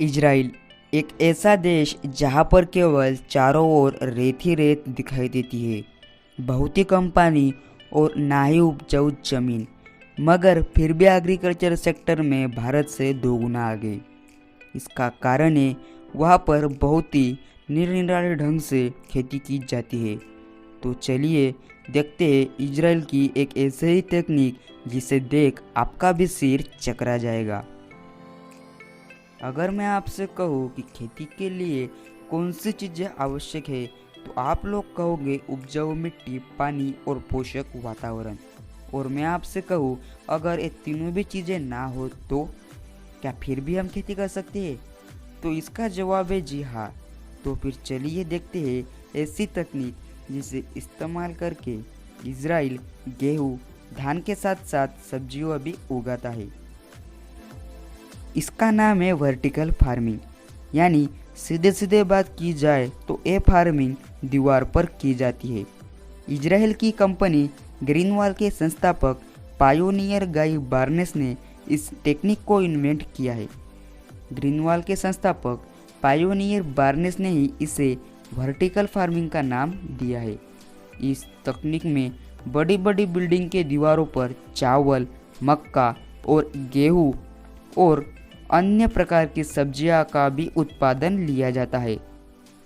Israel एक ऐसा देश जहां पर केवल चारों ओर रेत ही रेत दिखाई देती है। बहुत ही कम पानी और ना ही उपजाऊ जमीन, मगर फिर भी एग्रीकल्चर सेक्टर में भारत से दो गुना आगे। इसका कारण है वहाँ पर बहुत ही निरनिराले ढंग से खेती की जाती है। तो चलिए देखते हैं इजराइल की एक ऐसी ही तकनीक जिसे देख आपका भी सिर चकरा जाएगा। अगर मैं आपसे कहूँ कि खेती के लिए कौन सी चीज़ें आवश्यक है, तो आप लोग कहोगे उपजाऊ मिट्टी, पानी और पोषक वातावरण। और मैं आपसे कहूँ अगर ये तीनों भी चीज़ें ना हो तो क्या फिर भी हम खेती कर सकते हैं? तो इसका जवाब है जी हाँ। तो फिर चलिए देखते हैं ऐसी तकनीक जिसे इस्तेमाल करके इजराइल गेहूँ, धान के साथ साथ सब्जियों भी उगाता है। इसका नाम है वर्टिकल फार्मिंग, यानी सीधे सीधे बात की जाए तो ये फार्मिंग दीवार पर की जाती है। इजराइल की कंपनी ग्रीनवॉल के संस्थापक पायोनियर गाई बार्नेस ने इस टेक्निक को इन्वेंट किया है। ग्रीनवॉल के संस्थापक पायोनियर बार्नेस ने ही इसे वर्टिकल फार्मिंग का नाम दिया है। इस तकनीक में बड़ी बड़ी बिल्डिंग के दीवारों पर चावल, मक्का और गेहूँ और अन्य प्रकार की सब्जियां का भी उत्पादन लिया जाता है।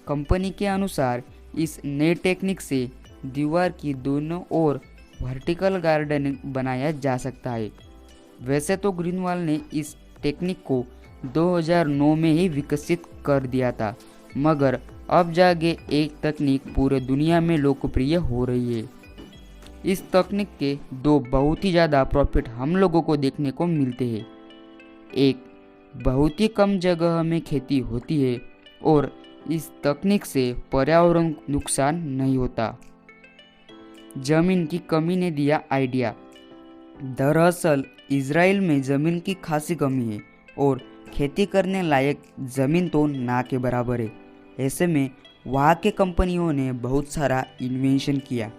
कंपनी के अनुसार इस नए टेक्निक से दीवार की दोनों ओर वर्टिकल गार्डनिंग बनाया जा सकता है। वैसे तो ग्रीनवॉल ने इस टेक्निक को 2009 में ही विकसित कर दिया था, मगर अब जाके एक तकनीक पूरे दुनिया में लोकप्रिय हो रही है। इस तकनीक के दो बहुत ही ज़्यादा प्रॉफिट हम लोगों को देखने को मिलते हैं। एक, बहुत ही कम जगह में खेती होती है और इस तकनीक से पर्यावरण नुकसान नहीं होता। जमीन की कमी ने दिया आइडिया। दरअसल इजराइल में ज़मीन की खासी कमी है और खेती करने लायक ज़मीन तो ना के बराबर है। ऐसे में वहाँ के कंपनियों ने बहुत सारा इन्वेंशन किया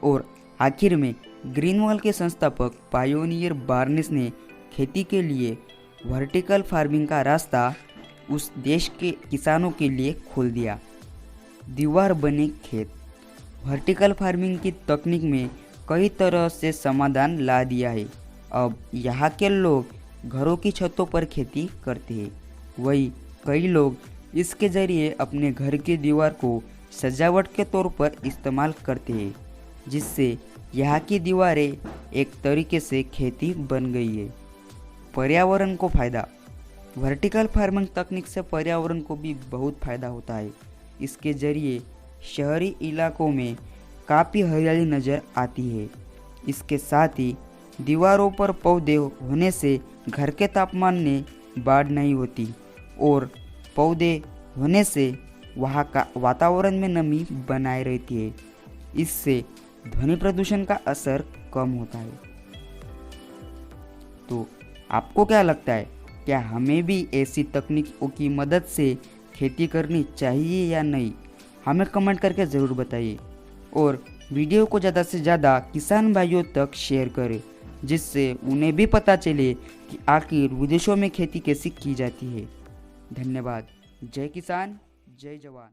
और आखिर में ग्रीनवॉल के संस्थापक पायोनियर बार्नेस ने खेती के लिए वर्टिकल फार्मिंग का रास्ता उस देश के किसानों के लिए खोल दिया। दीवार बने खेत। वर्टिकल फार्मिंग की तकनीक में कई तरह से समाधान ला दिया है। अब यहाँ के लोग घरों की छतों पर खेती करते हैं। वही कई लोग इसके ज़रिए अपने घर की दीवार को सजावट के तौर पर इस्तेमाल करते हैं, जिससे यहाँ की दीवारें एक तरीके से खेती बन गई है। पर्यावरण को फ़ायदा। वर्टिकल फार्मिंग तकनीक से पर्यावरण को भी बहुत फ़ायदा होता है। इसके ज़रिए शहरी इलाकों में काफ़ी हरियाली नज़र आती है। इसके साथ ही दीवारों पर पौधे होने से घर के तापमान में बाढ़ नहीं होती और पौधे होने से वहाँ का वातावरण में नमी बनाए रहती है। इससे ध्वनि प्रदूषण का असर कम होता है। तो आपको क्या लगता है, क्या हमें भी ऐसी तकनीकों की मदद से खेती करनी चाहिए या नहीं? हमें कमेंट करके ज़रूर बताइए और वीडियो को ज़्यादा से ज़्यादा किसान भाइयों तक शेयर करें, जिससे उन्हें भी पता चले कि आखिर विदेशों में खेती कैसी की जाती है। धन्यवाद। जय किसान, जय जवान।